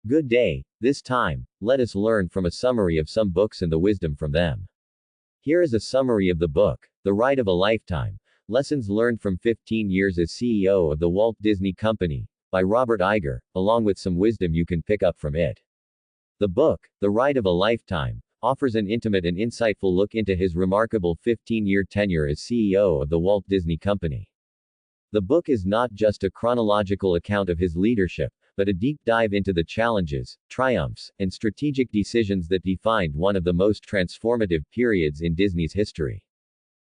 Good day. This time, let us learn from a summary of some books and the wisdom from them. Here is a summary of the book, The Ride of a Lifetime, Lessons Learned from 15 Years as CEO of the Walt Disney Company, by Robert Iger, along with some wisdom you can pick up from it. The book, The Ride of a Lifetime, offers an intimate and insightful look into his remarkable 15-year tenure as CEO of the Walt Disney Company. The book is not just a chronological account of his leadership, but a deep dive into the challenges, triumphs, and strategic decisions that defined one of the most transformative periods in Disney's history.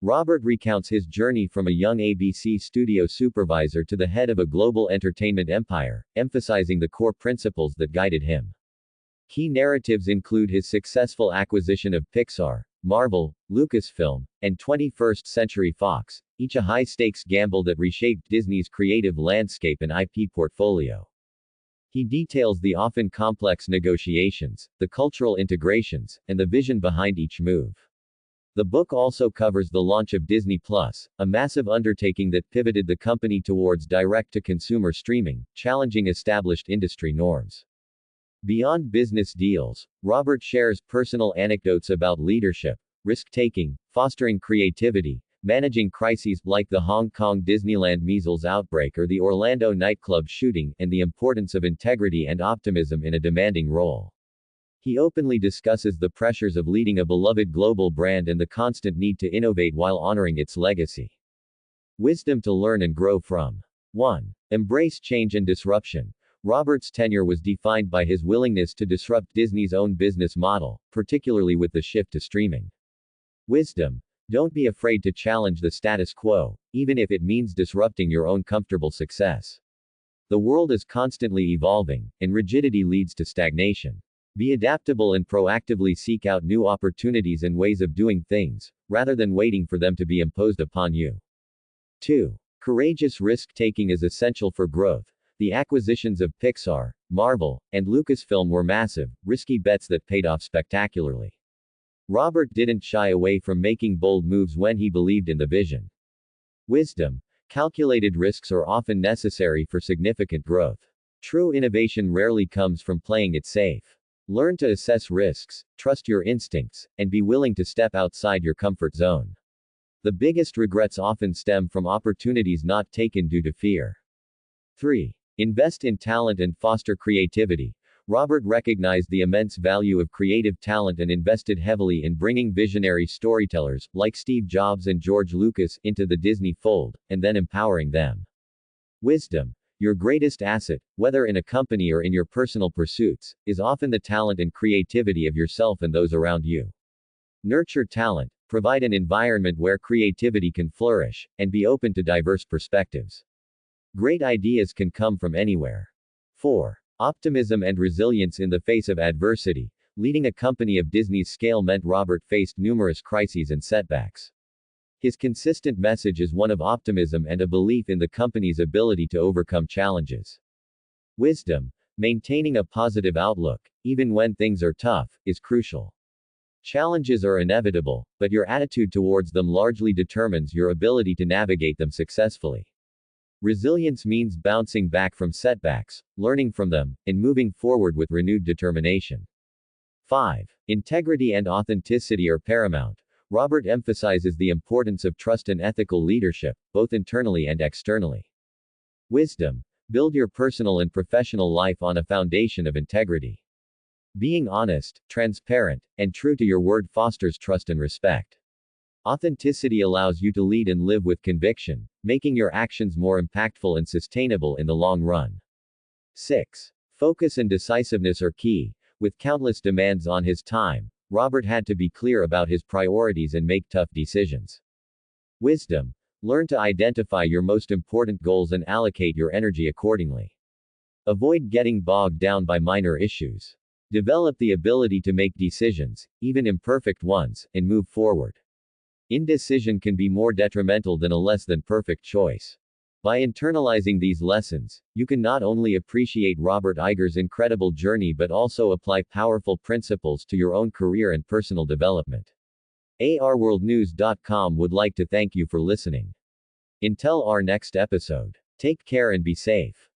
Robert recounts his journey from a young ABC studio supervisor to the head of a global entertainment empire, emphasizing the core principles that guided him. Key narratives include his successful acquisition of Pixar, Marvel, Lucasfilm, and 21st Century Fox, each a high-stakes gamble that reshaped Disney's creative landscape and IP portfolio. He details the often complex negotiations, the cultural integrations, and the vision behind each move. The book also covers the launch of Disney Plus, a massive undertaking that pivoted the company towards direct-to-consumer streaming, challenging established industry norms. Beyond business deals, Robert shares personal anecdotes about leadership, risk-taking, fostering creativity, managing crises like the Hong Kong Disneyland measles outbreak or the Orlando nightclub shooting, and the importance of integrity and optimism in a demanding role. He openly discusses the pressures of leading a beloved global brand and the constant need to innovate while honoring its legacy. Wisdom to learn and grow from. 1. Embrace change and disruption. Robert's tenure was defined by his willingness to disrupt Disney's own business model, particularly with the shift to streaming. Wisdom. Don't be afraid to challenge the status quo, even if it means disrupting your own comfortable success. The world is constantly evolving, and rigidity leads to stagnation. Be adaptable and proactively seek out new opportunities and ways of doing things, rather than waiting for them to be imposed upon you. 2. Courageous risk-taking is essential for growth. The acquisitions of Pixar, Marvel, and Lucasfilm were massive, risky bets that paid off spectacularly. Robert didn't shy away from making bold moves when he believed in the vision. Wisdom. Calculated risks are often necessary for significant growth. True innovation rarely comes from playing it safe. Learn to assess risks, trust your instincts, and be willing to step outside your comfort zone. The biggest regrets often stem from opportunities not taken due to fear. 3. Invest in talent and foster creativity. Robert recognized the immense value of creative talent and invested heavily in bringing visionary storytellers, like Steve Jobs and George Lucas, into the Disney fold, and then empowering them. Wisdom. Your greatest asset, whether in a company or in your personal pursuits, is often the talent and creativity of yourself and those around you. Nurture talent, provide an environment where creativity can flourish, and be open to diverse perspectives. Great ideas can come from anywhere. 4. Optimism and resilience in the face of adversity. Leading a company of Disney's scale meant Robert faced numerous crises and setbacks. His consistent message is one of optimism and a belief in the company's ability to overcome challenges. Wisdom. Maintaining a positive outlook, even when things are tough, is crucial. Challenges are inevitable, but your attitude towards them largely determines your ability to navigate them successfully. Resilience means bouncing back from setbacks, learning from them, and moving forward with renewed determination. 5. Integrity and authenticity are paramount. Robert emphasizes the importance of trust and ethical leadership, both internally and externally. Wisdom. Build your personal and professional life on a foundation of integrity. Being honest, transparent, and true to your word fosters trust and respect. Authenticity allows you to lead and live with conviction, making your actions more impactful and sustainable in the long run. 6. Focus and decisiveness are key. With countless demands on his time, Robert had to be clear about his priorities and make tough decisions. Wisdom. Learn to identify your most important goals and allocate your energy accordingly. Avoid getting bogged down by minor issues. Develop the ability to make decisions, even imperfect ones, and move forward. Indecision can be more detrimental than a less than perfect choice. By internalizing these lessons, you can not only appreciate Robert Iger's incredible journey but also apply powerful principles to your own career and personal development. AR-WorldNews.com would like to thank you for listening. Until our next episode, take care and be safe.